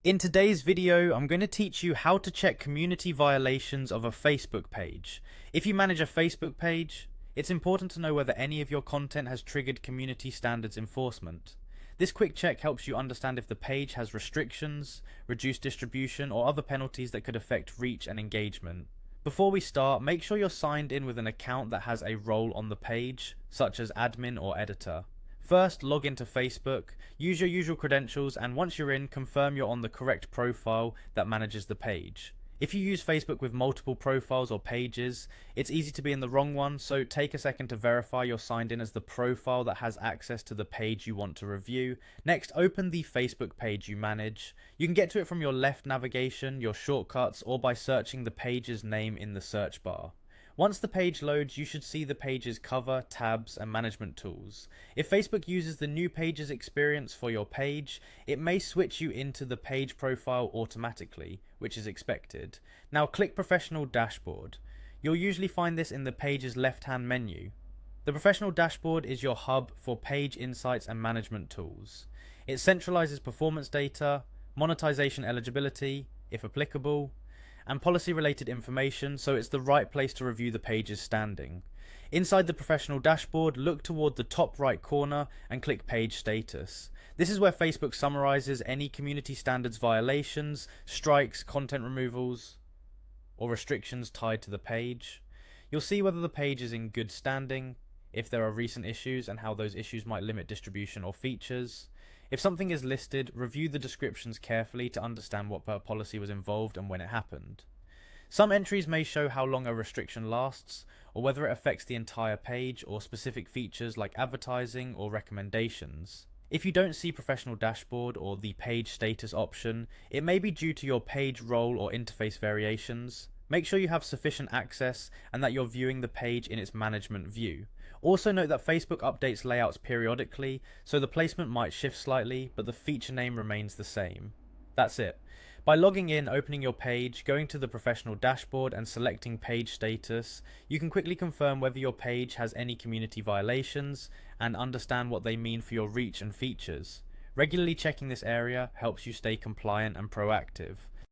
In today's video, I'm going to teach you how to check community violations of a Facebook page. If you manage a Facebook page, it's important to know whether any of your content has triggered community standards enforcement. This quick check helps you understand if the page has restrictions, reduced distribution, or other penalties that could affect reach and engagement. Before we start, make sure you're signed in with an account that has a role on the page, such as admin or editor. First, log into Facebook, use your usual credentials, and once you're in, confirm you're on the correct profile that manages the page. If you use Facebook with multiple profiles or pages, it's easy to be in the wrong one, so take a second to verify you're signed in as the profile that has access to the page you want to review. Next, open the Facebook page you manage. You can get to it from your left navigation, your shortcuts, or by searching the page's name in the search bar. Once the page loads, you should see the page's cover, tabs, and management tools. If Facebook uses the new pages experience for your page, it may switch you into the page profile automatically, which is expected. Now click Professional Dashboard. You'll usually find this in the page's left-hand menu. The Professional Dashboard is your hub for page insights and management tools. It centralizes performance data, monetization eligibility, if applicable, and policy related information, so it's the right place to review the page's standing. Inside the professional dashboard, look toward the top right corner and click Page Status. This is where Facebook summarizes any community standards violations, strikes, content removals, or restrictions tied to the page. You'll see whether the page is in good standing, if there are recent issues and how those issues might limit distribution or features. If something is listed, review the descriptions carefully to understand what policy was involved and when it happened. Some entries may show how long a restriction lasts, or whether it affects the entire page or specific features like advertising or recommendations. If you don't see Professional Dashboard or the Page Status option, it may be due to your page role or interface variations. Make sure you have sufficient access and that you're viewing the page in its management view. Also note that Facebook updates layouts periodically, so the placement might shift slightly, but the feature name remains the same. That's it. By logging in, opening your page, going to the professional dashboard and selecting page status, you can quickly confirm whether your page has any community violations and understand what they mean for your reach and features. Regularly checking this area helps you stay compliant and proactive.